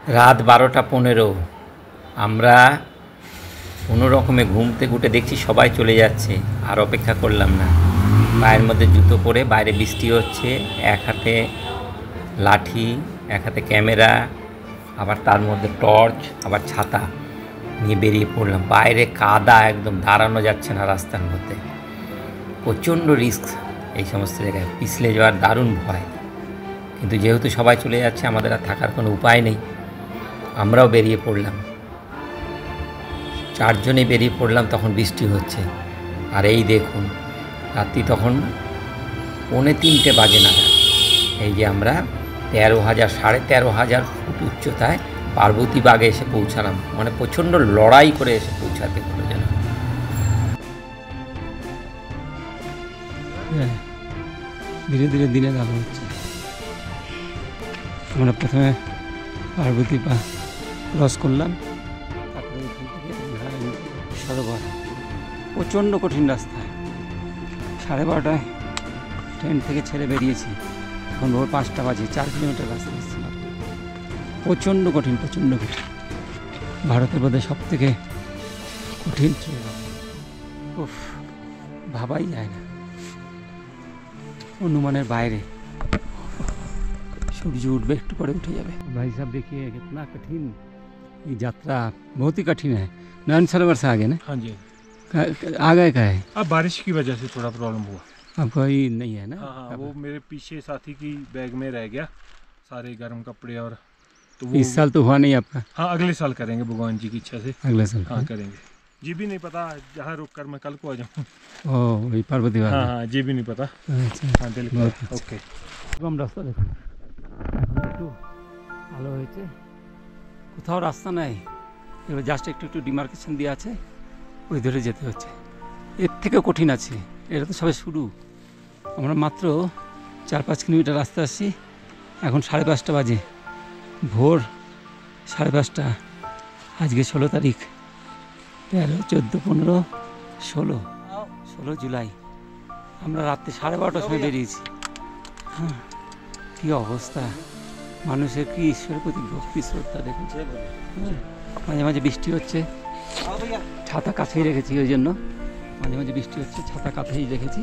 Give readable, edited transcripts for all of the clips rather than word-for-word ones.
রাত 12টা 15 আমরা কোনো রকমে ঘুম থেকে উঠে দেখছি সবাই চলে যাচ্ছে, আর অপেক্ষা করলাম না। পায়ের মধ্যে জুতো পরে বাইরে বৃষ্টি হচ্ছে, এক হাতে লাঠি, এক হাতে ক্যামেরা, আবার তার মধ্যে টর্চ, আবার ছাতা নিয়ে বেরিয়ে পড়লাম। বাইরে কাদা, একদম দাঁড়ানো যাচ্ছে না রাস্তার মধ্যে। প্রচণ্ড রিস্ক এই সমস্ত জায়গায়, পিছলে যাওয়ার দারুণ ভয়। কিন্তু যেহেতু সবাই চলে যাচ্ছে, আমাদের আর থাকার কোনো উপায় নেই। আমরাও বেরিয়ে পড়লাম, 4 জনে বেরিয়ে পড়লাম। তখন বৃষ্টি হচ্ছে, আর এই দেখুন রাত্রি তখন 2:45 বাজে নাগাদ। এই যে আমরা 13,000 ফুট উচ্চতায় পার্বতীবাগে এসে পৌঁছালাম। মানে প্রচণ্ড লড়াই করে এসে পৌঁছাতে হলো যেন। ধীরে ধীরে দিনের আলো হচ্ছে। আমরা প্রথমে পার্বতী ক্রস করলাম, তারপরে এখান থেকে সরোবর। প্রচণ্ড কঠিন রাস্তা। 12:30টায় ট্রেন থেকে ছেড়ে বেরিয়েছি, এখন ভোর 5টা বাজে। 4 কিলোমিটার রাস্তা এসেছিলাম। প্রচণ্ড কঠিন, প্রচণ্ড কঠিন। ভারতের মধ্যে সব থেকে কঠিন ট্রেন। উফ, ভাবাই যায় না, অনুমানের বাইরে। सूरज उठबे একটু পরে उठे जाए। भाई साहब देखिए कितना कठिन ये यात्रा, बहुत ही कठिन है। नैन सरोवर से आगे ना? हाँ जी। आ गए का है? अब बारिश की वजह से थोड़ा प्रॉब्लम हुआ। अब कोई नहीं है ना? हाँ, वो मेरे पीछे साथी की बैग में रह गया सारे गर्म कपड़े, और तो वो इस साल तो हुआ नहीं आपका? हाँ, अगले साल करेंगे भगवान जी की इच्छा से। अगले साल? हाँ करेंगे। जी भी नहीं पता जहाँ रुक कर मैं कल को आ जाऊँ। ओ वही पार्वती वाला? हाँ हाँ, जी भी नहीं पता। अच्छा, हाँ बिल्कुल। ओके। कम रास्ता देखो, একটু আলো হয়েছে, কোথাও রাস্তা নাই। এবার জাস্ট একটু একটু ডিমার্কেশন দিয়ে আছে, ওই ধরে যেতে হচ্ছে। এর থেকে কঠিন আছে, এটা তো সবে শুরু। আমরা মাত্র 4-5 কিলোমিটার রাস্তা আসছি। এখন 5:30 বাজে, ভোর 5:30। আজকে 16 তারিখ, 13, 14, 15, 16 জুলাই। আমরা রাত্রে 12:30টার সময় বেরিয়েছি। হ্যাঁ, কী অবস্থা! মানুষের কি ঈশ্বরের প্রতি ভক্তি শ্রদ্ধা দেখুন। মাঝে মাঝে বৃষ্টি হচ্ছে, ছাতা কাছেই রেখেছি, ওই জন্য মাঝে মাঝে বৃষ্টি হচ্ছে, ছাতা কাছেই রেখেছি।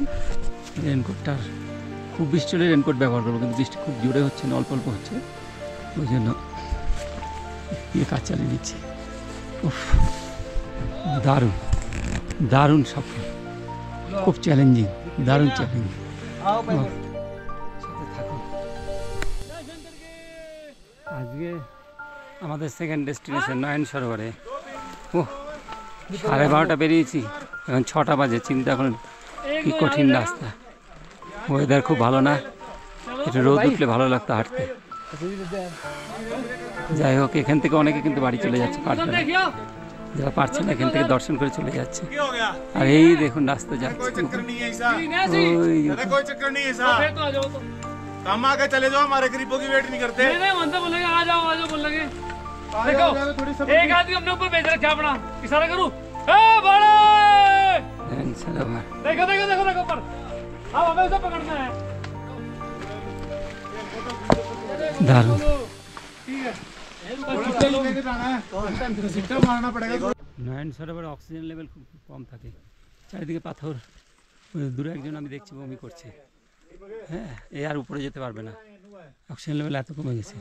রেনকোটটার খুব বৃষ্টি হলে রেনকোট ব্যবহার করবো, কিন্তু বৃষ্টি খুব জোরে হচ্ছে না, অল্প অল্প হচ্ছে, ওই জন্য কাজ চালিয়ে নিচ্ছি। উফ, দারুণ দারুণ সফর, খুব চ্যালেঞ্জিং, দারুণ চ্যালেঞ্জিং। আজকে আমাদের সেকেন্ড ডেস্টিনেশন নয়ন সরোবরে। ও 12:30 বেরিয়েছি, এখন 6টা বাজে। চিন্তা করুন কি কঠিন রাস্তা। ওয়েদার খুব ভালো না, একটু রোদ উঠলে ভালো লাগতো হাঁটতে। যাই হোক, এখান থেকে অনেকে কিন্তু বাড়ি চলে যাচ্ছে, পারবে না। যারা পারছে না এখান থেকে দর্শন করে চলে যাচ্ছে। আর এই দেখুন রাস্তা যাচ্ছে, काम आगे चले जाओ, हमारे गरीबों की वेट नहीं करते। नहीं मनता बोलेंगे आ जाओ बोल लगे। देखो एक आदमी अपने ऊपर भेज रखा अपना, इशारा करूं ए बड़े देखो देखो देखो देखो पर अब हमें उसे पकड़ना है। दारुण। ठीक है, लेके जाना है तो सिस्टम मारना पड़ेगा। নয়ন সরোবরে অক্সিজেন লেভেল খুব কম থাকে, চারিদিকে পাথর। দূরে একজন আমি দেখছি বমি করছে। হ্যাঁ, এ আর উপরে যেতে পারবে না, অক্সিজেন লেভেল এত কমে গেছে।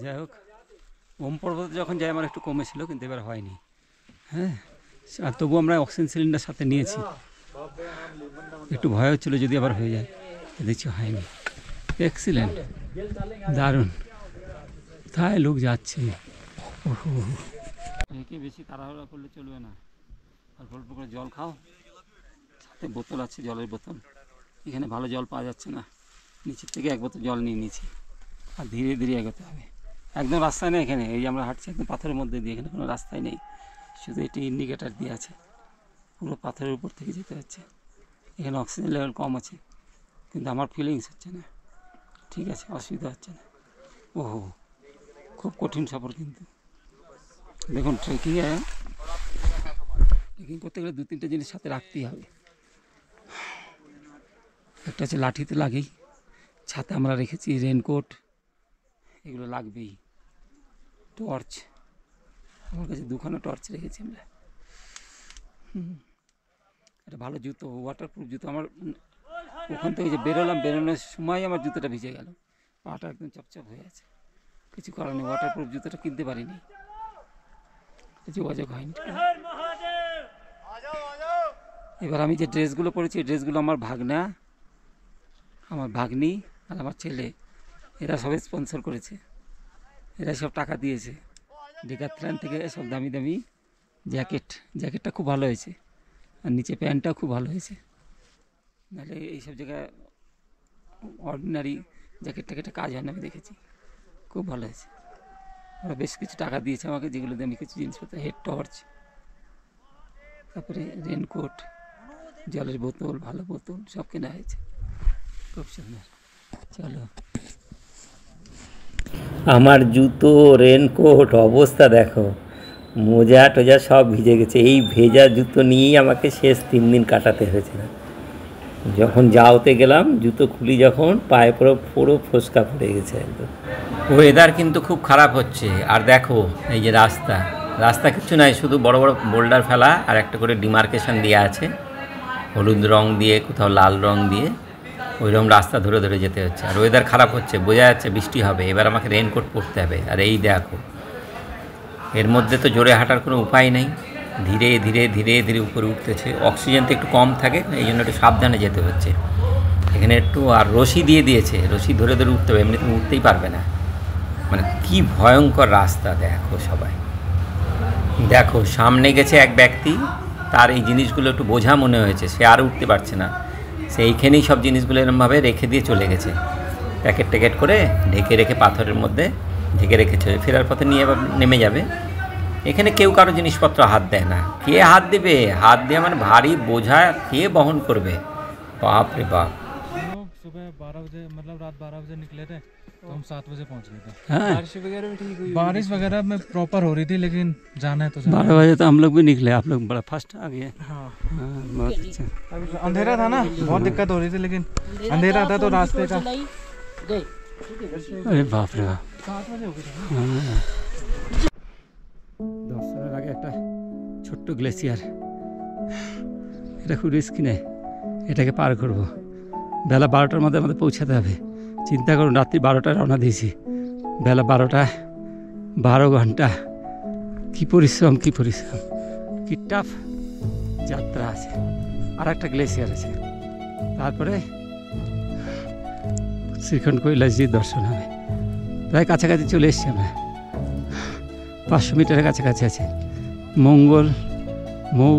যাই হোক, ওম পর্বতে যখন যাই আমার একটু কমেছিল, কিন্তু এবার হয়নি। হ্যাঁ, আর তবু আমরা অক্সিজেন সিলিন্ডার সাথে নিয়েছি। একটু ভয় হচ্ছিলো যদি আবার হয়ে যায়, দেখছি হয়নি। এক্সিলেন্ট, দারুণ। কোথায় লোক যাচ্ছে! ওহো, একে বেশি তাড়াহুড়া করলে চলবে না। অল্প অল্প করে জল খাও, সাথে বোতল আছে, জলের বোতল। এখানে ভালো জল পাওয়া যাচ্ছে না, নিচের থেকে 1 বোতল জল নিয়ে নিয়েছি। আর ধীরে ধীরে এগোতে হবে। একদম রাস্তায় নেই এখানে, এই আমরা হাঁটছি একদম পাথরের মধ্যে দিয়ে, এখানে কোনো রাস্তায় নেই, শুধু এটি ইন্ডিকেটার দিয়ে আছে। পুরো পাথরের উপর থেকে যেতে হচ্ছে। এখানে অক্সিজেন লেভেল কম আছে, কিন্তু আমার ফিলিংস হচ্ছে না। ঠিক আছে, অসুবিধা হচ্ছে না। ওহো, খুব কঠিন সফর। কিন্তু দেখুন, ট্রেকিং করতে গেলে 2-3টে জিনিস সাথে রাখতেই হবে। একটা হচ্ছে লাঠিতে লাগেই, ছাতা আমরা রেখেছি, রেনকোট, এগুলো লাগবেই। টর্চ, আমার কাছে 2খানা টর্চ রেখেছি আমরা। একটা ভালো জুতো, ওয়াটারপ্রুফ জুতো। আমার ওখান থেকে যে বেরোনোর সময় আমার জুতোটা ভিজে গেল, পাটা একদম চপচপ হয়ে আছে। কিছু করার নেই, ওয়াটারপ্রুফ জুতোটা কিনতে পারিনি, যোগাযোগ হয়নি। এবার আমি যে ড্রেসগুলো পরেছি, এই ড্রেসগুলো আমার ভাগনা, আমার ভাগ্নি আর আমার ছেলে, এরা সবাই স্পন্সর করেছে, এরা সব টাকা দিয়েছে। ডেকাথলন থেকে সব দামি দামি জ্যাকেটটা খুব ভালো হয়েছে, আর নিচে প্যান্টটাও খুব ভালো হয়েছে। নাহলে এইসব জায়গায় অর্ডিনারি জ্যাকেটটা কাজ হয় না, আমি দেখেছি। খুব ভালো হয়েছে। ওরা বেশ কিছু টাকা দিয়েছে আমাকে, যেগুলো দিয়ে আমি কিছু জিনিসপত্র, হেড টর্চ, তারপরে রেনকোট, জলের বোতল, ভালো বোতল সব কেনা হয়েছে। খুব সুন্দর। চলো, আমার জুতো, রেনকোট অবস্থা দেখো, মোজা টোজা সব ভিজে গেছে। এই ভেজা জুতো নিয়েই আমাকে শেষ 3 দিন কাটাতে হয়েছে। যখন যাওতে গেলাম, জুতো খুলি যখন, পায়ে পুরো ফোসকা পড়ে গেছে একদম। ওয়েদার কিন্তু খুব খারাপ হচ্ছে। আর দেখো এই যে রাস্তা কিছু নাই, শুধু বড় বড় বোল্ডার ফেলা আর একটা করে ডিমার্কেশন দেওয়া আছে, হলুদ রং দিয়ে, কোথাও লাল রং দিয়ে, ওইরকম রাস্তা ধরে ধরে যেতে হচ্ছে। আর ওয়েদার খারাপ হচ্ছে, বোঝা যাচ্ছে বৃষ্টি হবে। এবার আমাকে রেনকোট পরতে হবে। আর এই দেখো, এর মধ্যে তো জোরে হাঁটার কোনো উপায় নেই, ধীরে ধীরে ধীরে ধীরে উপরে উঠতেছে। অক্সিজেন তো একটু কম থাকে, এই জন্য একটু সাবধানে যেতে হচ্ছে এখানে একটু। আর রশি দিয়ে দিয়েছে, রশি ধরে ধরে উঠতে হবে, এমনি তুমি উঠতেই পারবে না। মানে কি ভয়ঙ্কর রাস্তা দেখো সবাই। দেখো সামনে গেছে এক ব্যক্তি, তার এই জিনিসগুলো একটু বোঝা মনে হয়েছে, সে আর উঠতে পারছে না। সে এইখানেই সব জিনিসগুলো এরমভাবে রেখে দিয়ে চলে গেছে, প্যাকেট করে ঢেকে রেখে, পাথরের মধ্যে ঢেকে রেখেছে। ফেরার পথে নিয়ে নেমে যাবে। এখানে কেউ কারো জিনিসপত্র হাত দেয় না। কে হাত দেবে? হাত দিয়ে মানে ভারী বোঝা কে বহন করবে? বাপ রে বাপ। सुबह 12 बजे, मतलब रात 12 बजे निकले थे, तो हम 7 बजे पहुंच गए थे। बारिश वगैरह में प्रॉपर हो रही थी, लेकिन जाना है तो 12 बजे तो हम लोग भी निकले, आप लोग बड़ा फास्ट आ गए। हाँ, बहुत अच्छा। अंधेरा था ना, बहुत दिक्कत हो रही थी, लेकिन अंधेरा था तो रास्ते का। अरे बाप रे बाप। 7 बजे हो गए। দর্শনের আগে একটা ছোট্ট গ্লেসিয়ার, এটা খুব রিস্কি নেই, এটাকে পার করব। বেলা 12টার মধ্যে আমাদের পৌঁছাতে হবে। চিন্তা করুন, রাত্রি 12টায় রওনা দিয়েছি, বেলা 12টায়, 12 ঘন্টা। কী পরিশ্রম, কী টাফ যাত্রা আছে। আর একটা গ্লেসিয়ার আছে, তারপরে শ্রীখণ্ড কৈলাসজির দর্শন হবে। প্রায় কাছাকাছি চলে এসছি আমরা, 500 মিটারের কাছাকাছি আছে। মঙ্গল, মৌ,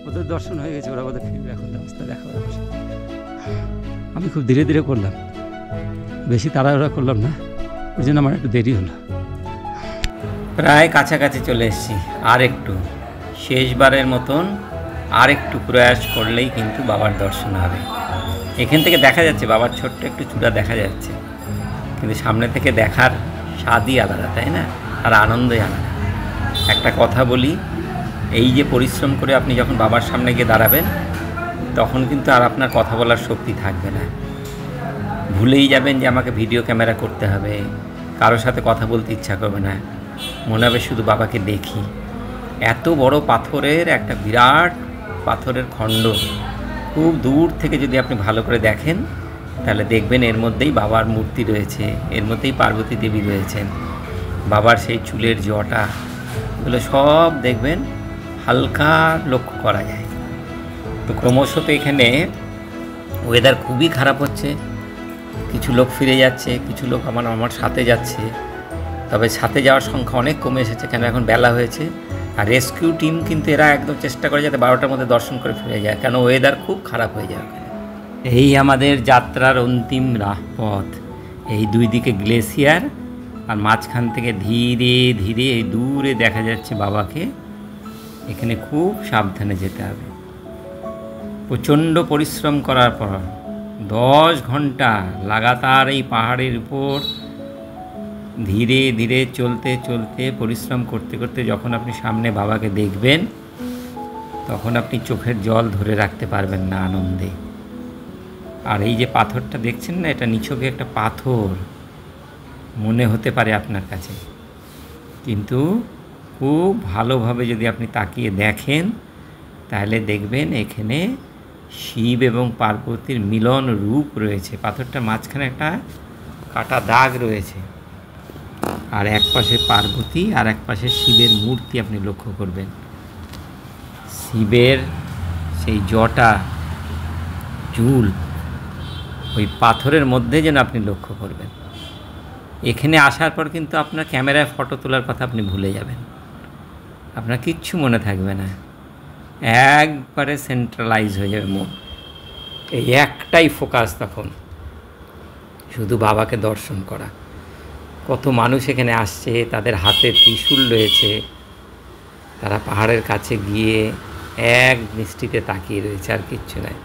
ওদের দর্শন হয়ে গেছে, ওরা ওদের ফিরবে এখন। রাস্তা দেখা হবে। আমি খুব ধীরে ধীরে করলাম, বেশি তাড়াহুড়া করলাম না, ওই জন্য আমার একটু দেরি হলো। প্রায় কাছাকাছি চলে এসেছি। আর একটু, শেষবারের মতন আর একটু প্রয়াস করলেই কিন্তু বাবার দর্শন হবে। এখান থেকে দেখা যাচ্ছে বাবার ছোট্ট একটু চূড়া দেখা যাচ্ছে, কিন্তু সামনে থেকে দেখার স্বাদই আলাদা, তাই না? আর আনন্দই আলাদা। একটা কথা বলি, এই যে পরিশ্রম করে আপনি যখন বাবার সামনে গিয়ে দাঁড়াবেন, তখন কিন্তু আর আপনার কথা বলার শক্তি থাকবে না। ভুলেই যাবেন যে আমাকে ভিডিও ক্যামেরা করতে হবে, কারোর সাথে কথা বলতে ইচ্ছা করবে না, মনে হবে শুধু বাবাকে দেখি। এত বড় পাথরের একটা বিরাট পাথরের খণ্ড, খুব দূর থেকে যদি আপনি ভালো করে দেখেন, তাহলে দেখবেন এর মধ্যেই বাবার মূর্তি রয়েছে, এর মধ্যেই পার্বতী দেবী রয়েছেন, বাবার সেই চুলের জটা, এগুলো সব দেখবেন হালকা লক্ষ্য করা যায়। তো ক্রমশ তো এখানে ওয়েদার খুবই খারাপ হচ্ছে, কিছু লোক ফিরে যাচ্ছে, কিছু লোক আমার সাথে যাচ্ছে। তবে সাথে যাওয়ার সংখ্যা অনেক কমে এসেছে, কেন এখন বেলা হয়েছে। আর রেস্কিউ টিম কিন্তু এরা একদম চেষ্টা করে যাতে 12টার মধ্যে দর্শন করে ফিরে যায়, কেন ওয়েদার খুব খারাপ হয়ে যায় ওখানে। এই আমাদের যাত্রার অন্তিম পথ, এই দুই দিকে গ্লেসিয়ার, আর মাঝখান থেকে ধীরে ধীরে এই দূরে দেখা যাচ্ছে বাবাকে। এখানে খুব সাবধানে যেতে হবে। প্রচণ্ড পরিশ্রম করার পর 10 ঘন্টা লাগাতার এই পাহাড়ের উপর ধীরে ধীরে চলতে চলতে, পরিশ্রম করতে করতে যখন আপনি সামনে বাবাকে দেখবেন, তখন আপনি চোখের জল ধরে রাখতে পারবেন না আনন্দে। আর এই যে পাথরটা দেখছেন না, এটা নিছকে একটা পাথর মনে হতে পারে আপনার কাছে, কিন্তু খুব ভালোভাবে যদি আপনি তাকিয়ে দেখেন তাহলে দেখবেন এখানে শিব এবং পার্বতীর মিলন রূপ রয়েছে। পাথরটার মাঝখানে একটা কাটা দাগ রয়েছে, আর এক পাশে পার্বতী আর এক পাশে শিবের মূর্তি আপনি লক্ষ্য করবেন। শিবের সেই জটা চুল ওই পাথরের মধ্যে যেন আপনি লক্ষ্য করবেন। এখানে আসার পর কিন্তু আপনার ক্যামেরায় ফটো তোলার কথা আপনি ভুলে যাবেন, আপনার কিচ্ছু মনে থাকবে না, একবারে সেন্ট্রালাইজ হয়ে যাবে মন। এই একটাই ফোকাস তখন, শুধু বাবাকে দর্শন করা। কত মানুষ এখানে আসছে, তাদের হাতে ত্রিশূল রয়েছে, তারা পাহাড়ের কাছে গিয়ে এক দৃষ্টিতে তাকিয়ে রয়েছে, আর কিচ্ছু নাই।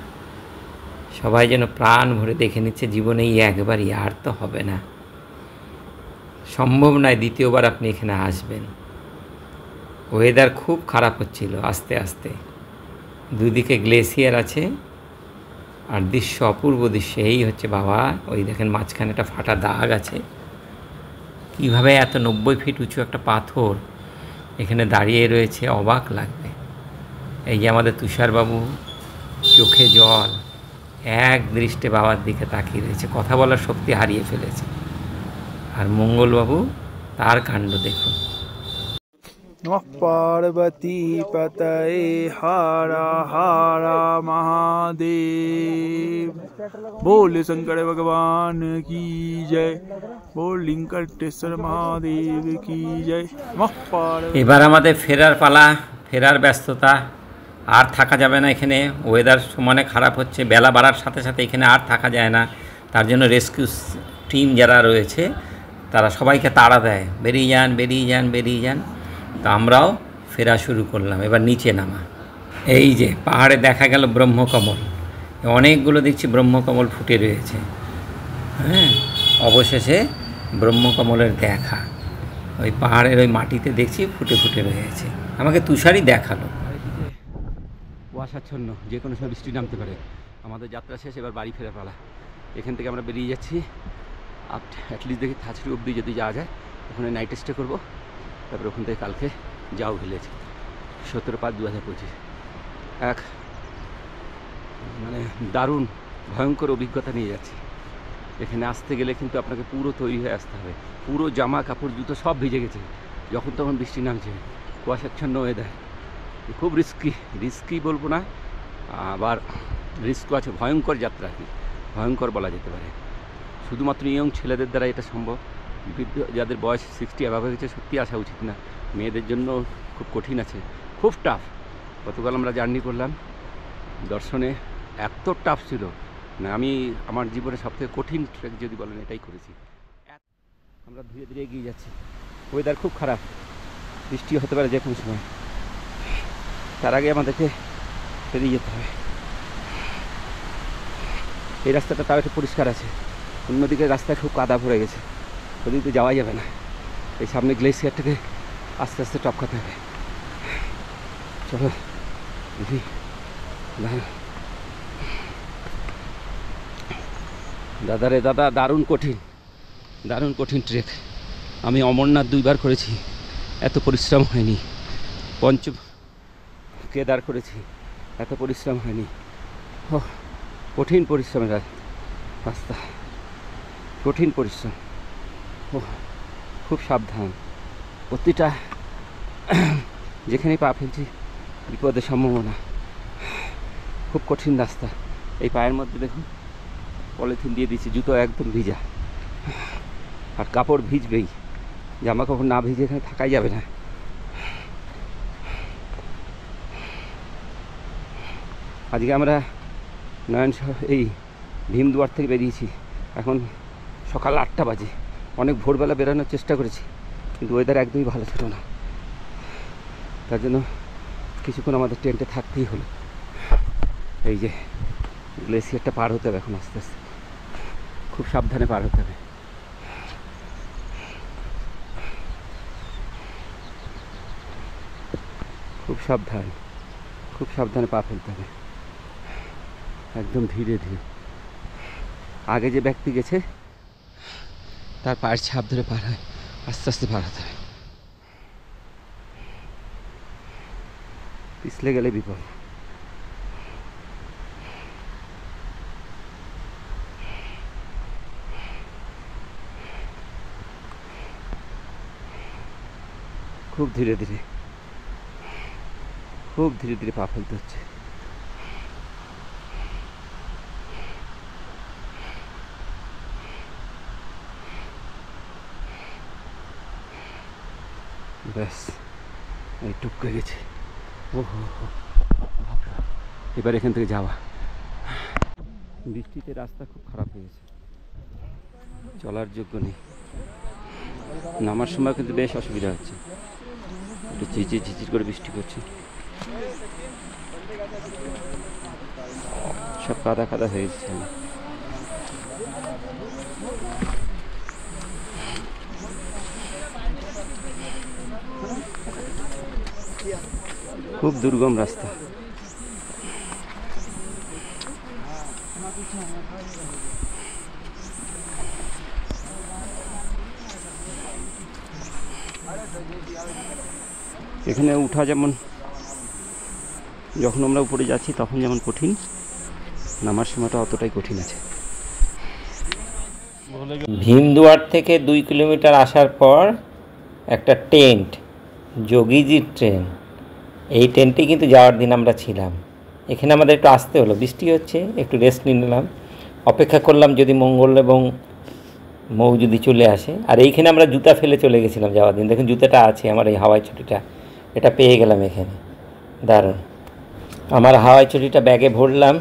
সবাই যেন প্রাণ ভরে দেখে নিচ্ছে জীবনে এই একবারই, আর তো হবে না, সম্ভব নয় দ্বিতীয়বার আপনি এখানে আসবেন। ওয়েদার খুব খারাপ হচ্ছিল আস্তে আস্তে, দুদিকে গ্লেসিয়ার আছে আর দৃশ্য অপূর্ব দৃশ্য। এই হচ্ছে বাবা, ওই দেখেন মাঝখানে একটা ফাটা দাগ আছে। কীভাবে এত 90 ফিট উঁচু একটা পাথর এখানে দাঁড়িয়ে রয়েছে, অবাক লাগবে। এই যে আমাদের তুষারবাবু, চোখে জল, এক দৃষ্টে বাবার দিকে তাকিয়ে রয়েছে, কথা বলার শক্তি হারিয়ে ফেলেছে। আর মঙ্গলবাবু, তার কাণ্ড দেখুন। নমঃ পার্বতী পতয়ে হারা হারা মহাদেব। बोल शंकर भगवान की जय, बोल लिंकटेश्वर महादेव की जय। नमः पार्वती। এবার আমাদের ফেরার পালা, ফেরার ব্যস্ততা। আর থাকা যাবে না এখানে, ওয়েদার সমানে খারাপ হচ্ছে, বেলা বাড়ার সাথে সাথে এখানে আর থাকা যায় না। তার জন্য রেস্কিউ টিম যারা রয়েছে তারা সবাইকে তাড়া দেয়, বেরিয়ে যান বেরিয়ে যান বেরিয়ে যান। তো আমরাও ফেরা শুরু করলাম। এবার নিচে নামা। এই যে পাহাড়ে দেখা গেল ব্রহ্মকমল, অনেকগুলো দেখছি ব্রহ্মকমল ফুটে রয়েছে। হ্যাঁ, অবশেষে ব্রহ্মকমলের দেখা ওই পাহাড়ের ওই মাটিতে দেখছি ফুটে ফুটে রয়েছে। আমাকে তুষারই দেখালো। কুয়াশাচ্ছন্ন, যে কোনো সময় বৃষ্টি নামতে পারে। আমাদের যাত্রা শেষ, এবার বাড়ি ফেরা পালা। এখান থেকে আমরা বেরিয়ে যাচ্ছি অ্যাটলিস্ট দেখি থাচড়ি অবধি যদি যাওয়া যায়, ওখানে নাইট স্টে করবো। তারপরে ওখান থেকে কালকে যাও ভিলেজ, 17/5/2025। এক মানে দারুণ ভয়ঙ্কর অভিজ্ঞতা নিয়ে যাচ্ছি। এখানে আসতে গেলে কিন্তু আপনাকে পুরো তৈরি হয়ে আসতে হবে, পুরো জামা কাপড় জুতো সব ভিজে গেছে, যখন তখন বৃষ্টি নামছে, কুয়াশাচ্ছন্ন ওয়েদার। খুব রিস্কি বলবো না, আবার রিস্কও আছে। ভয়ঙ্কর যাত্রা, কি ভয়ঙ্কর বলা যেতে পারে। শুধুমাত্র ইয়ং ছেলেদের দ্বারা এটা সম্ভব, বৃদ্ধ যাদের বয়স 60 অ্যাভাব হয়ে গেছে সত্যি আসা উচিত না। মেয়েদের জন্য খুব কঠিন আছে, খুব টাফ। গতকাল আমরা জার্নি করলাম, দর্শনে এত টাফ ছিল না, আমি আমার জীবনে সবথেকে কঠিন ট্রেক যদি বলেন এটাই করেছি। আমরা ধীরে ধীরে এগিয়ে যাচ্ছি, ওয়েদার খুব খারাপ, বৃষ্টি হতে পারে যে কোনো সময়। তার আগে আমাদেরকে বেরিয়ে যেতে হবে। এই রাস্তাটা তাও একটু পরিষ্কার আছে, অন্যদিকে রাস্তায় খুব কাদা ভরে গেছে, ওদিকে যাওয়া যাবে না। এই সামনে গ্লেসিয়ারটাকে আস্তে আস্তে টপকাতে হবে। চলো দেখি। দাদা রে দাদা, দারুণ কঠিন ট্রেক। আমি অমরনাথ 2বার করেছি, এত পরিশ্রম হয়নি। কেদার করেছি, এত পরিশ্রম হয়নি। ও কঠিন পরিশ্রমের রাস্তা, কঠিন পরিশ্রম। ও খুব সাবধান, প্রতিটা যেখানেই পা ফেলছি বিপদের সম্ভাবনা। খুব কঠিন রাস্তা। এই পায়ের মধ্যে দেখুন পলিথিন দিয়ে দিচ্ছি, জুতো একদম ভিজা, আর কাপড় ভিজবেই। জামা কাপড় না ভিজে এখানে থাকাই যাবে না। আজকে আমরা এই ভীমদুয়ার থেকে বেরিয়েছি, এখন সকাল 8টা বাজে। অনেক ভোরবেলা বেরোনোর চেষ্টা করেছি, কিন্তু ওয়েদার একদমই ভালো ছিল না, তার জন্য কিছুক্ষণ আমাদের টেন্টে থাকতেই হলো। এই যে গ্লেসিয়ারটা পার হতে হবে এখন আস্তে আস্তে, খুব সাবধানে পার হতে হবে। খুব সাবধানে পা ফেলতে হবে, একদম ধীরে ধীরে। আগে যে ব্যক্তি গেছে তার পায়ের ছাপ ধরে পার হয়, আস্তে আস্তে পার হতে হবে। পিছলে গেলে বিপদ। খুব ধীরে ধীরে পা ফেলতে হচ্ছে। ব্যাস এই টুকরে গেছে। ও হো, এবার এখান থেকে যাওয়া। বৃষ্টিতে রাস্তা খুব খারাপ হয়ে গেছে, চলার যোগ্য নেই। নামার সময় কিন্তু বেশ অসুবিধা হচ্ছে, একটু ঝিরঝির করে বৃষ্টি পড়ছে, সব কাদা কাদা হয়ে যাচ্ছে। খুব দুর্গম রাস্তা। এখানে উঠা যেমন, যখন আমরা উপরে যাচ্ছি তখন যেমন কঠিন, নামার সময়টা অতটাই কঠিন আছে। ভীমদুয়ার থেকে 2 কিলোমিটার আসার পর একটা টেন্ট, যোগীজির ট্রেন, এই টেন্টে কিন্তু যাওয়ার দিন আমরা ছিলাম। এখানে আমাদের একটু আসতে হলো, বৃষ্টি হচ্ছে, একটু রেস্ট নিয়ে নিলাম, অপেক্ষা করলাম যদি মঙ্গল এবং মৌ যদি চলে আসে। আর এইখানে আমরা জুতা ফেলে চলে গেছিলাম যাওয়ার দিন। দেখুন জুতাটা আছে আমার, এই হাওয়াই ছুটিটা, এটা পেয়ে গেলাম এখানে, দারুণ। আমার হাওয়াই ছুটিটা ব্যাগে ভরলাম,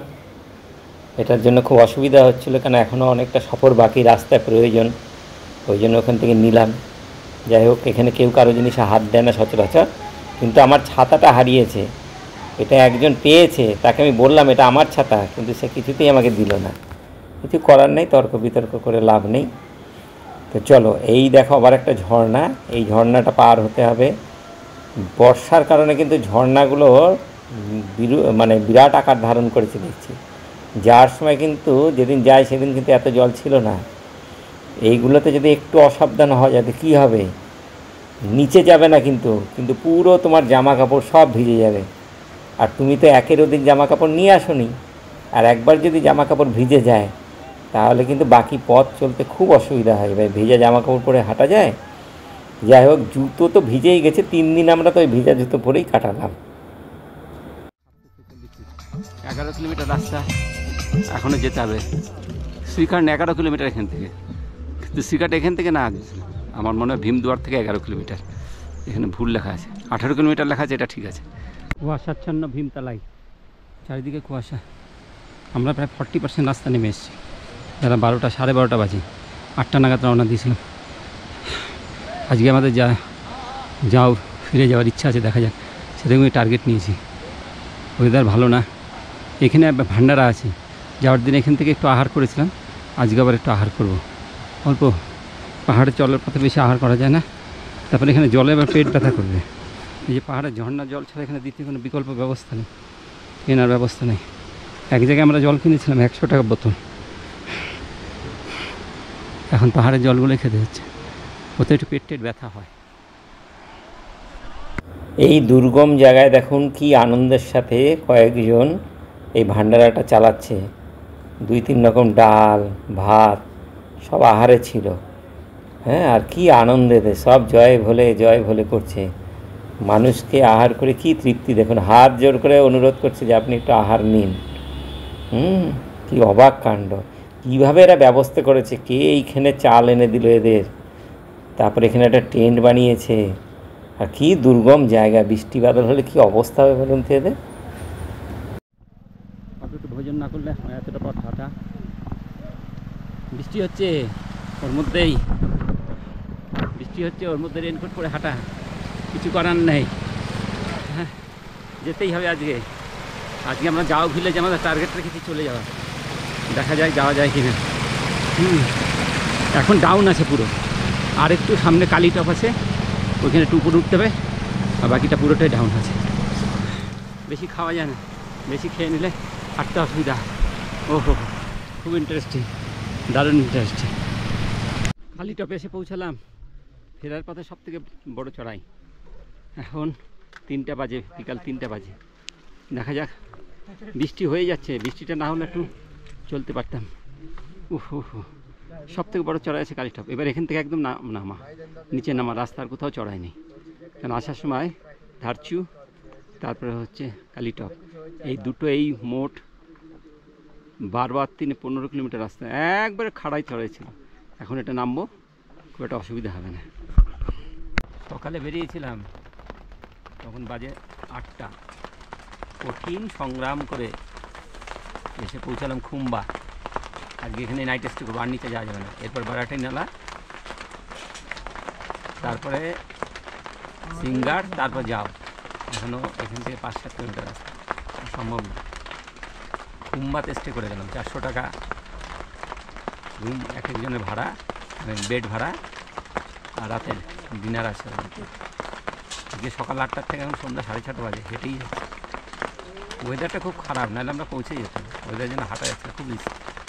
এটার জন্য খুব অসুবিধা হচ্ছিলো, কারণ এখনও অনেকটা সফর বাকি, রাস্তায় প্রয়োজন, ওই জন্য ওখান থেকে নিলাম। যাই হোক, এখানে কেউ কারো জিনিসে হাত দেয় না সচরাচর, কিন্তু আমার ছাতাটা হারিয়েছে, এটা একজন পেয়েছে, তাকে আমি বললাম এটা আমার ছাতা, কিন্তু সে কিছুতেই আমাকে দিল না। কিছু করার নেই, তর্ক বিতর্ক করে লাভ নেই। তো চলো, এই দেখো আবার একটা ঝর্ণা, এই ঝর্ণাটা পার হতে হবে। বর্ষার কারণে কিন্তু ঝর্ণাগুলো মানে বিরাট আকার ধারণ করেছে দেখছি। যাওয়ার সময় কিন্তু যেদিন যাই সেদিন কিন্তু এত জল ছিল না। এইগুলোতে যদি একটু অসাবধান হওয়া যায় কী হবে, নিচে যাবে না কিন্তু পুরো তোমার জামা কাপড় সব ভিজে যাবে। আর তুমি তো একের অধিক জামা কাপড় নিয়ে আসোনি, আর একবার যদি জামা কাপড় ভিজে যায় তাহলে কিন্তু বাকি পথ চলতে খুব অসুবিধা হয়। ভাই ভেজা জামা কাপড় পরে হাঁটা যায়? যাই হোক, জুতো তো ভিজেই গেছে, 3 দিন আমরা তো ওই ভিজা জুতো পরেই কাটালাম। 11 কিলোমিটার রাস্তা এখনও যেতে হবে। শ্রীকান্ড 11 কিলোমিটার এখান থেকে, কিন্তু শ্রীকান্ড এখান থেকে না, আমার মনে হয় ভীমদুয়ার থেকে 11 কিলোমিটার। এখানে ভুল লেখা আছে, 18 কিলোমিটার লেখা আছে, এটা ঠিক আছে। কুয়াশাচ্ছন্ন ভীমতলাই, চারিদিকে কুয়াশা। আমরা প্রায় 40% রাস্তা নেমে এসেছি। যারা 12টা, 12:30 বাজে, 8টা নাগাদ রওনা দিয়েছিলাম। আজকে আমাদের যাও ফিরে যাওয়ার ইচ্ছা আছে, দেখা যাক, সেরকমই টার্গেট নিয়েছি। ওয়েদার ভালো না, এখানে ভান্ডারা আছে, যাওয়ার দিন এখান থেকে একটু আহার করেছিলাম, আজকে আবার একটু আহার করব অল্প। পাহাড়ে চলার পথে বেশি আহার করা যায় না, তারপরে এখানে জলে আবার পেট ব্যথা করবে। এই যে পাহাড়ে ঝর্ণার জল ছাড়া এখানে দ্বিতীয় কোনো বিকল্প ব্যবস্থা নেই, কেনার ব্যবস্থা নেই। এক জায়গায় আমরা জল কিনেছিলাম 100 টাকা বোতল, এখন পাহাড়ের জলগুলোই খেতে হচ্ছে, ওতে একটু পেট ব্যথা হয়। এই দুর্গম জায়গায় দেখুন কি আনন্দের সাথে কয়েকজন এই ভান্ডারাটা চালাচ্ছে। 2-3 রকম ডাল ভাত সব আহারে ছিল, হ্যাঁ, আর কি আনন্দেতে সব জয় ভোলে করছে। মানুষকে আহার করে কি তৃপ্তি, দেখুন হাত জোর করে অনুরোধ করছে যে আপনি একটু আহার নিন। কি অবাক কাণ্ড, কীভাবে এরা ব্যবস্থা করেছে, কে এইখানে চাল এনে দিল এদের, তারপরে এখানে একটা টেন্ট বানিয়েছে। আর কি দুর্গম জায়গা, বৃষ্টি বাদল হলে কি অবস্থা হবে বলুন তো এদের। একটু ভোজন না করলে এতটা পথ হাঁটা, বৃষ্টি হচ্ছে ওর মধ্যেই, ওর মধ্যে রেনকোট পরে হাঁটা, কিছু করার নেই, হ্যাঁ যেতেই হবে। আজকে আমরা যাও ভিলেজ, আমাদের টার্গেট রেখেছি চলে যাওয়া, দেখা যায় যাওয়া যায় কিনা। এখন ডাউন আছে পুরো, আর একটু সামনে কালী টপ আছে, ওইখানে উপরে উঠতে হবে, আর বাকিটা পুরোটাই ডাউন আছে। বেশি খাওয়া যায় না, বেশি খেয়ে নিলে হাঁটতে অসুবিধা। ওহো, খুব ইন্টারেস্টিং, দারুণ ইন্টারেস্টিং। কালী টপে এসে পৌঁছালাম, ফেরার পথে সবথেকে বড় চড়াই। এখন 3টা বাজে, বিকাল 3টা বাজে। দেখা যাক, বৃষ্টি হয়ে যাচ্ছে, বৃষ্টিটা না হলে একটু চলতে পারতাম। সব থেকে বড় চড়াই আছে কালীটপ। এবার এখান থেকে একদম নামা, নিচে নামা, রাস্তার কোথাও চড়াই নেই। কারণ আসার সময় ধারচু, তারপরে হচ্ছে কালীটপ, এই দুটো, এই মোট 12-15 কিলোমিটার রাস্তা একবারে খাড়াই চড়াই ছিল। এখন এটা নামবো, খুব একটা অসুবিধা হবে না। সকালে বেরিয়েছিলাম, তখন বাজে 8টা, কঠিন সংগ্রাম করে এসে পৌঁছালাম খুম্বা। আজকে এখানে নাইট স্টে করবো, আর নিচে যাওয়া যাবে না। এরপর বারাটাই নালা, তারপরে সিঙ্গার, তারপর যাও। এখনও এখান থেকে 5-7 কিলোমিটার রাস্তা, সম্ভব না। খুম্বাতে স্টে করে গেলাম, 400 টাকা রুম, এক একজনের ভাড়া, বেড ভাড়া, আর রাতের ডিনার আছে। আজকে সকাল 8টার থেকে এখন সন্ধ্যা 6:30 বাজে, হেঁটেই যাচ্ছে। ওয়েদারটা খুব খারাপ, নাহলে আমরা পৌঁছেই যেতাম। ওয়েদার যেন হাঁটা যাচ্ছে, খুব রিস্ক।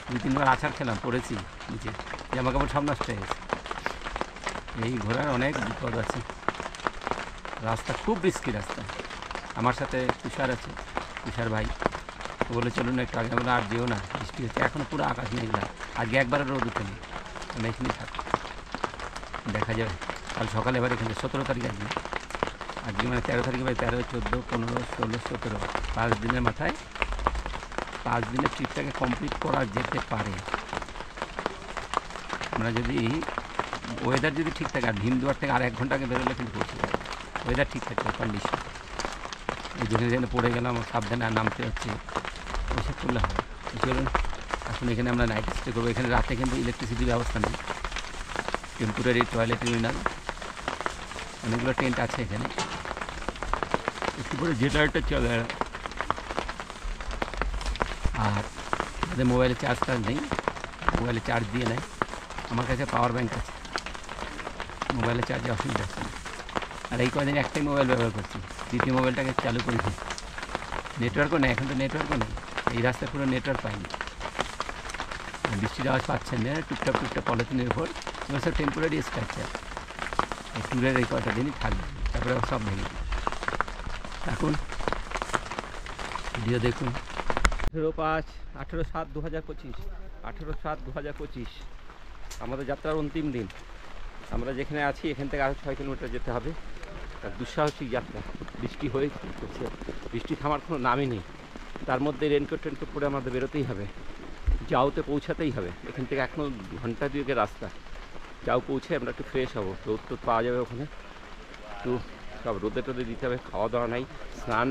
2-3 বার আছাড় খেলাম, পড়েছি নিচে, জামা কাপড় সব নষ্ট হয়ে গেছে। এই ঘোরার অনেক বিপদ আছে, রাস্তা খুব রিস্কি রাস্তা। আমার সাথে তুষার আছে, তুষার ভাই, বলে চলুন একটু আগে। আমরা আর যেও না, বৃষ্টি হচ্ছে, এখনও পুরো আকাশ মেঘলা। আজকে একবারে রোদ উঠেনি, আমরা এখানেই থাকি, দেখা যাবে। কাল সকালে এবার এখানে 17 তারিখ আজকে মানে 13 তারিখে, 13, 14, 15, 16, 17, 5 দিনের মাথায় 5 দিনের ট্রিপটাকে কমপ্লিট করা যেতে পারে। আমরা যদি ওয়েদার যদি ঠিক থাকে, আর ভীমদুয়ার থেকে আর 1 ঘন্টা আগে বেরোলে কিন্তু পৌঁছে যাবে। ওয়েদার ঠিক থাকে, কন্ডিশন। এই যেখানে পড়ে গেলাম, সাবধানে আর নামতে হচ্ছে, ওইসব করলে হবে। চলুন এখন এখানে আমরা নাইট স্টে করবো। এখানে রাতে কিন্তু ইলেকট্রিসিটির ব্যবস্থা নেই। টেম্পোরারি টয়লেট টার্মিনাল, অনেকগুলো টেন্ট আছে এখানে। একটু পরে জেনারেটর চলে, আর আমাদের মোবাইলে চার্জ নেই, মোবাইলে চার্জ দিয়ে নেয়। আমার কাছে পাওয়ার ব্যাঙ্ক আছে, মোবাইলে চার্জে অসুবিধা আছে না। আর এই কদিন একটাই মোবাইল ব্যবহার করছি, দ্বিতীয় মোবাইলটাকে চালু করেছি। নেটওয়ার্কও নেই, এখন তো নেটওয়ার্কও নেই, এই রাস্তায় পুরো নেটওয়ার্ক পাইনি। বৃষ্টির আওয়াজ পাচ্ছেন না, টুকটাক পলিথিনের উপর। এবার সব টেম্পোরারি স্ট্রাকচার, এই ট্যুরের এই কয়টা দিনই থাকবে, তারপরে সব ভেঙে। এখন ভিডিও দেখুন। 18/5/18/7/2025, 18/7/2025 আমাদের যাত্রার অন্তিম দিন। আমরা যেখানে আছি এখান থেকে আরও 6 কিলোমিটার যেতে হবে। তার দুঃসাহসিক যাত্রা, বৃষ্টি হয়ে করছে, বৃষ্টি থামার কোনো নামই নেই। তার মধ্যে রেনকোট পরে আমাদের বেরোতেই হবে, যাওতে পৌঁছাতেই হবে। এখান থেকে এখনও ঘন্টা 2-এর রাস্তা। যাও পৌঁছে আমরা একটু ফ্রেশ হবো, রোদ টোদ পাওয়া যাবে ওখানে, একটু সব রোদে টোদে দিতে হবে। খাওয়া দাওয়া নাই, স্নান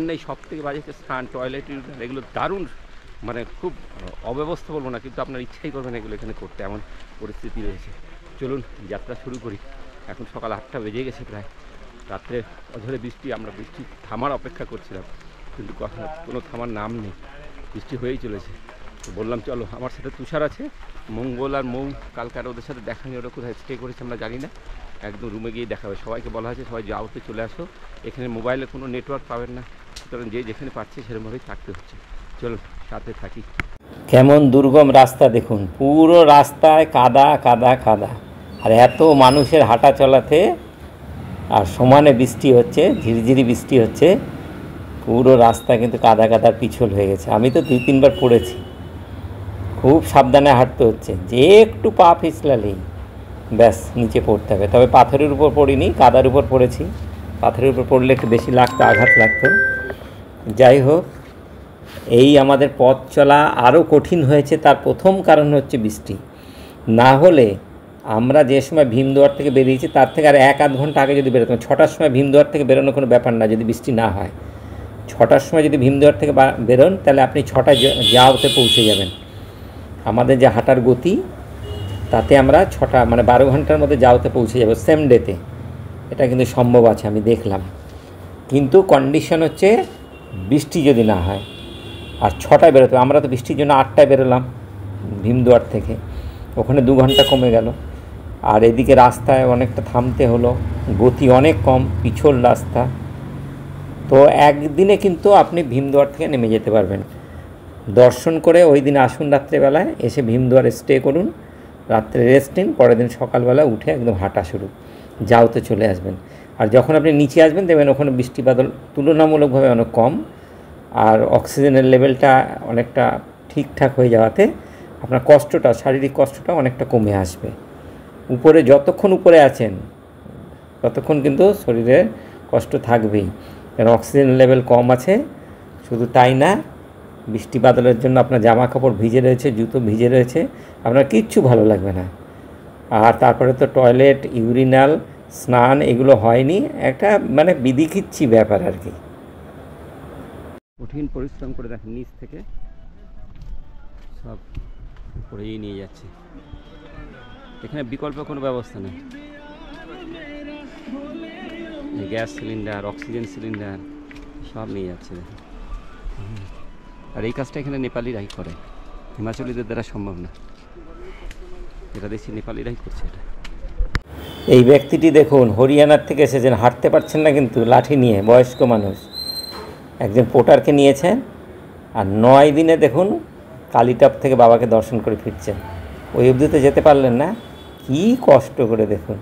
নেই, সব থেকে বাজে হচ্ছে স্নান, টয়লেট, এগুলো দারুণ, মানে খুব অব্যবস্থা বলবো না, কিন্তু আপনার ইচ্ছাই করবেন এগুলো এখানে করতে, এমন পরিস্থিতি রয়েছে। চলুন যাত্রা শুরু করি। এখন সকাল 8টা বেজে গেছে প্রায়। রাত্রে অঝরে বৃষ্টি, আমরা বৃষ্টি থামার অপেক্ষা করছিলাম, কিন্তু কোনো থামার নাম নেই, বৃষ্টি হয়েই চলেছে। তো বললাম চলো, আমার সাথে তুষার আছে, মঙ্গল আর মৌ, কালকার ওদের সাথে দেখা নেই, ওরা কোথায় স্টে করেছে আমরা জানি না। একদম রুমে গিয়ে দেখাবে। সবাইকে বলা হয়েছে সবাই যাওতে চলে আসো, এখানে মোবাইলে কোনো নেটওয়ার্ক পাবেন না, সুতরাং যে যেখানে পাচ্ছে সেরকমভাবেই থাকতে হচ্ছে। চলো সাথে থাকি। কেমন দুর্গম রাস্তা দেখুন, পুরো রাস্তায় কাদা কাদা কাদা, আর এত মানুষের হাঁটা চলাতে, আর সমানে বৃষ্টি হচ্ছে, ঝিরিঝিরি বৃষ্টি হচ্ছে, পুরো রাস্তা কিন্তু কাদা কাদার পিছল হয়ে গেছে। আমি তো 2-3 বার পড়েছি, খুব সাবধানে হাঁটতে হচ্ছে, যে একটু পা পিছলালেই ব্যাস নিচে পড়তে হবে। তবে পাথরের উপর পড়িনি, কাদার উপর পড়েছি। পাথরের উপর পড়লে একটু বেশি লাগতো, আঘাত লাগতো। যাই হোক, এই আমাদের পথ চলা আরও কঠিন হয়েছে, তার প্রথম কারণ হচ্ছে বৃষ্টি। না হলে আমরা যে সময় ভীমদুয়ার থেকে বেরিয়েছি তার থেকে আর 1-8 ঘন্টা আগে যদি বেরোতাম, 6টার সময় ভীমদুয়ার থেকে বেরোনো কোনো ব্যাপার না যদি বৃষ্টি না হয়। 6টার সময় যদি ভীমদুয়ার থেকে বেরোন তাহলে আপনি 6টায় যাওতে পৌঁছে যাবেন। আমাদের যে হাঁটার গতি, তাতে আমরা 6টা মানে 12 ঘন্টার মধ্যে যাওতে পৌঁছে যাব সেম ডেতে। এটা কিন্তু সম্ভব আছে, আমি দেখলাম। কিন্তু কন্ডিশন হচ্ছে বৃষ্টি যদি না হয়, আর 6টায় বেরোতে। আমরা তো বৃষ্টির জন্য 8টায় বেরোলাম ভীমদুয়ার থেকে, ওখানে 2 ঘন্টা কমে গেল। আর এদিকে রাস্তায় অনেকটা থামতে হলো, গতি অনেক কম, পিছল রাস্তা। তো একদিনে কিন্তু আপনি ভীমদুয়ার থেকে নেমে যেতে পারবেন। দর্শন করে ওই দিন আসুন, রাত্রেবেলায় এসে ভীমদুয়ারে স্টে করুন, রাত্রে রেস্ট নিন, পরের দিন সকালবেলা উঠে একদম হাঁটা শুরু, যাওতে চলে আসবেন। আর যখন আপনি নিচে আসবেন দেখবেন ওখানে বৃষ্টি বাদল তুলনামূলকভাবে অনেক কম, আর অক্সিজেনের লেভেলটা অনেকটা ঠিকঠাক হয়ে যাওয়াতে আপনার কষ্টটা, শারীরিক কষ্টটা অনেকটা কমে আসবে। উপরে যতক্ষণ উপরে আছেন ততক্ষণ কিন্তু শরীরে কষ্ট থাকবেই, কারণ অক্সিজেন লেভেল কম আছে। শুধু তাই না, বৃষ্টি বাদলের জন্য আপনার জামা কাপড় ভিজে রয়েছে, জুতো ভিজে রয়েছে, আপনার কিচ্ছু ভালো লাগবে না। আর তারপরে তো টয়লেট, ইউরিনাল, স্নান এগুলো হয়নি, একটা মানে বিধিকিচ্ছি ব্যাপার আর কি। কঠিন পরিশ্রম করে দেখেন নিচ থেকে সব উপরেই নিয়ে যাচ্ছে, এখানে বিকল্প কোনো ব্যবস্থা নেই। গ্যাস সিলিন্ডার, অক্সিজেন সিলিন্ডার সব নিয়ে যাচ্ছে দেখুন। আর এই কাজটা এখানে নেপালিরাই করে, হিমাচলীদের দ্বারা সম্ভব না, এটা দেখছি নেপালিরাই করছে এটা। এই ব্যক্তিটি দেখুন হরিয়ানার থেকে এসেছেন, হাঁটতে পারছেন না কিন্তু লাঠি নিয়ে, বয়স্ক মানুষ, একজন পোটারকে নিয়েছেন। আর 9 দিনে দেখুন কালীটপ থেকে বাবাকে দর্শন করে ফিরছেন। ওই অবধিতে যেতে পারলেন না, কি কষ্ট করে দেখুন।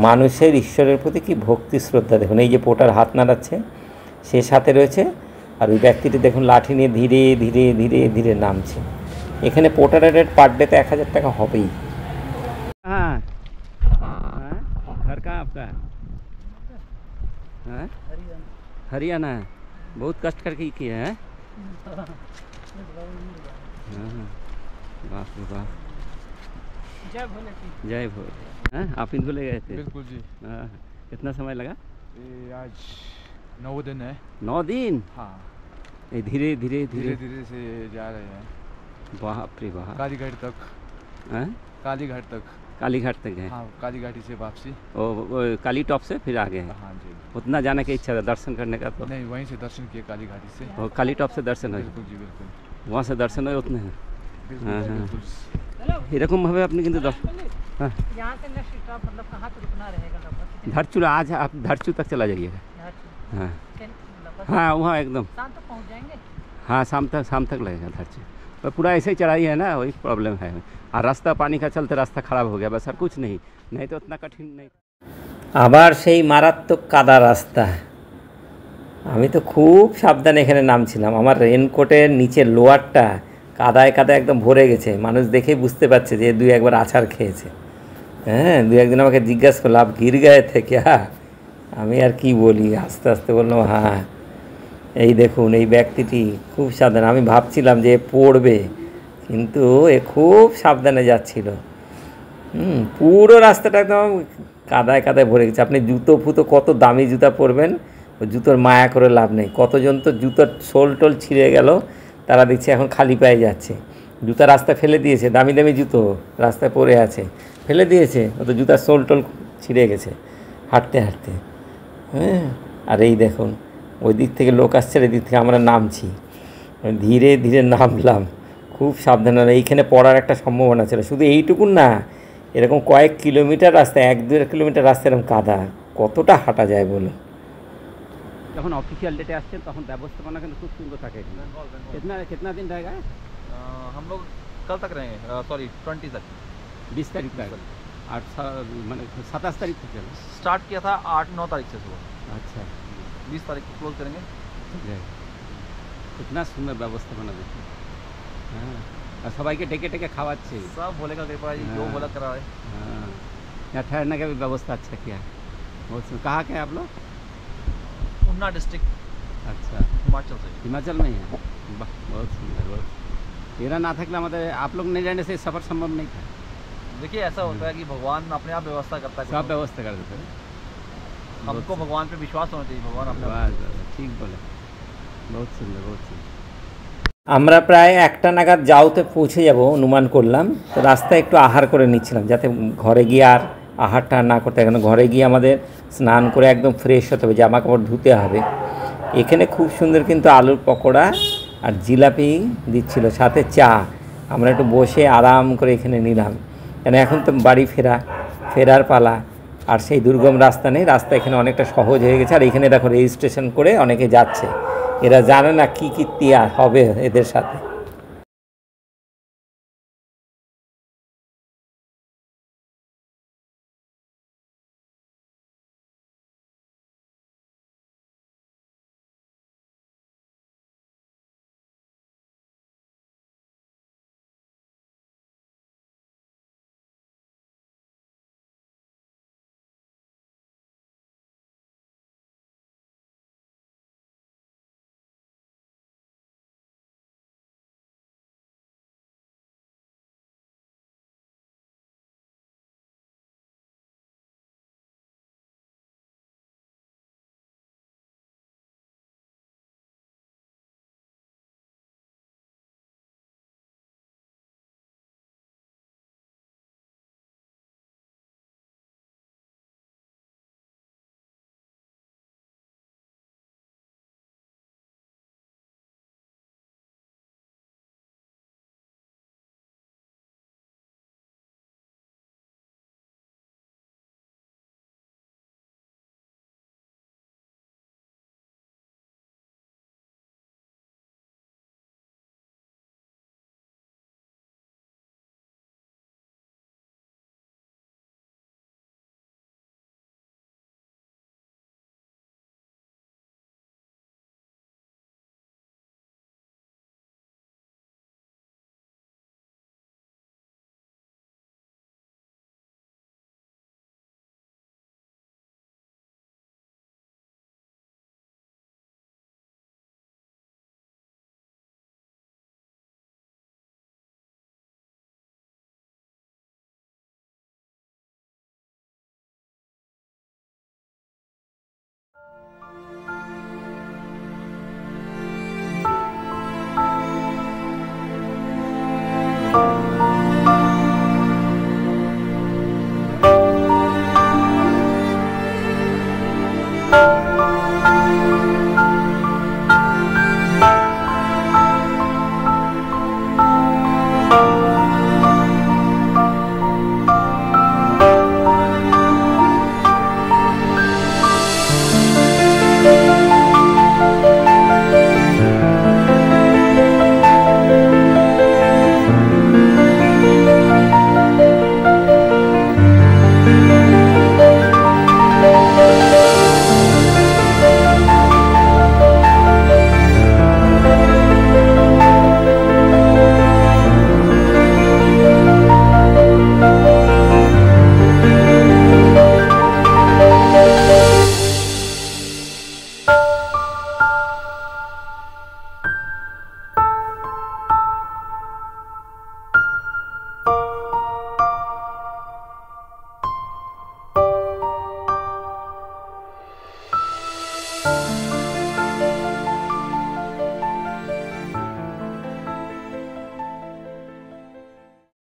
মানুষের ঈশ্বরের প্রতি কি ভক্তি শ্রদ্ধা দেখুন। এই যে পোটার হাত নাড়াচ্ছে সে সাথে রয়েছে, আর ওই ব্যক্তিটি দেখুন লাঠি নিয়ে ধীরে ধীরে ধীরে ধীরে নামছে। এখানে পোটারের রেট পার ডেতে 1000 টাকা হবেই। হ্যাঁ হ্যাঁ, ঘর का आपका? हाँ हरियाणा। बहुत कष्ट करके किया है। हाँ, बाप रे बाप, जय भोले की। जय भोले। हाँ, आप इनको ले गए थे? बिल्कुल जी। हाँ, कितना समय लगा? ये आज 9 दिन है। 9 दिन? हाँ, ये धीरे धीरे धीरे धीरे से जा रहे हैं बाप रे बाप। कालीघाट तक। हाँ, कालीघाट तक। कालीघाट तक गए? हाँ, कालीघाटी से वापसी। वो काली टॉप से फिर आगे हैं? हाँ जी। उतना जाने की इच्छा था दर्शन करने का? तो नहीं, वहीं से दर्शन किए कालीघाटी से। वो काली टॉप से दर्शन है? बिल्कुल जी, बिल्कुल वहाँ से दर्शन है उतने हैं? बिल्कुल हाँ, जी, हाँ। बिल्कुल। এরকম ভাবে আপনি কিন্তু हाँ, यहाँ से नेक्स्ट स्टॉप मतलब कहाँ पे रुकना रहेगा लगभग? धरचू, आज आप धरचू तक चला जाइएगा। हाँ लगभग हाँ, वहाँ एकदम शाम तक पहुँच जाएंगे। हाँ, शाम तक लगेगा धरचू। और पूरा ऐसे ही चढ़ाई है ना, वही प्रॉब्लम है। और रास्ता पानी का चलते रास्ता खराब हो गया बस, और कुछ नहीं तो उतना कठिन नहीं। আবার সেই মারাত্মক কাদা রাস্তা। আমি তো খুব সাবধানে এখানে নামছিলাম, আমার রেনকোটের নিচের লোয়ারটা কাদায় কাদায় একদম ভরে গেছে। মানুষ দেখেই বুঝতে পারছে যে 2-1 আছাড় খেয়েছে। হ্যাঁ, 2-1 আমাকে জিজ্ঞাসা করলো আপ গির গায়ে থেকে। আমি আর কি বলি, আস্তে আস্তে বললাম হ্যাঁ। এই দেখুন এই ব্যক্তিটি খুব সাবধান, আমি ভাবছিলাম যে পড়বে, কিন্তু এ খুব সাবধানে যাচ্ছিল। পুরো রাস্তাটা একদম কাদায় কাদায় ভরে গেছে। আপনি জুতো ফুতো কত দামি জুতা পরবেন, ওই জুতোর মায়া করে লাভ নেই। কতজন তো জুতোর সোল টোল ছিঁড়ে গেল, তারা দেখছি এখন খালি পায়ে যাচ্ছে। জুতা রাস্তা ফেলে দিয়েছে, দামি দামি জুতো রাস্তায় পড়ে আছে, ফেলে দিয়েছে, ও তো জুতার সোল টোল ছিঁড়ে গেছে হাঁটতে হাঁটতে। হ্যাঁ, আর এই দেখুন ওই দিক থেকে লোক আসছে, এই দিক থেকে আমরা নামছি, ধীরে ধীরে নামলাম খুব সাবধানে। এইখানে পড়ার একটা সম্ভাবনা ছিল, শুধু এইটুকুন না, এরকম কয়েক কিলোমিটার রাস্তা, 1-2 কিলোমিটার রাস্তা এরকম কাদা, কতটা হাঁটা যায় বলুন। যখন অফিসিয়াল ডেটে আসছেন তখন ব্যবস্থাপনা কিন্তু খুব সুন্দর থাকে। कितना दिन रहेगा? हम लोग कल तक रहेंगे, सॉरी 20 तक। 20 तारीख तक, और मैंने 27 तारीख तक चला। स्टार्ट किया था 8-9 तारीख से सुबह, अच्छा, 20 तारीख को क्लोज करेंगे। कितना सुंदर व्यवस्थापना देखिए। हाँ, और सबाई के टेके टेके खावाচ্ছে। सब भोले का कृपा जी, जो बोला करा है। हाँ, यहाँ ठहरने का भी व्यवस्था अच्छा किया है, बहुत सुंदर। कहाँ के हैं आप लोग? उन्ना डिस्ट्रिक्ट, अच्छा, हिमाचल से। हिमाचल में ही है? वाह, बहुत सुंदर, बहुत। तेरा ना था कि मतलब आप लोग नहीं रहने से सफ़र संभव नहीं था। देखिए ऐसा होता है कि भगवान अपने आप व्यवस्था करता है, सब व्यवस्था कर देते हैं। हमको भगवान पे विश्वास होना चाहिए, भगवान अपने आप। বাহ, ঠিক বলে, বহুত সুন্দর, বহুত সুন্দর। আমরা প্রায় 1টা নাগাদ যাওতে পৌঁছে যাব অনুমান করলাম। তো রাস্তায় একটু আহার করে নিচ্ছিলাম, যাতে ঘরে গিয়ে আর আহারটা না করতে হয়, কারণ ঘরে গিয়ে আমাদের স্নান করে একদম ফ্রেশ হতে হবে, জামা কাপড় ধুতে হবে। এখানে খুব সুন্দর কিন্তু আলুর পকোড়া আর জিলাপি দিচ্ছিল, সাথে চা। আমরা একটু বসে আরাম করে এখানে নিলাম, কেন এখন তো বাড়ি ফেরার পালা। আর সেই দুর্গম রাস্তা নেই, রাস্তা এখানে অনেকটা সহজ হয়ে গেছে। আর এখানে দেখো রেজিস্ট্রেশন করে অনেকে যাচ্ছে, এরা জানে না কী কীর্তি হবে এদের সাথে।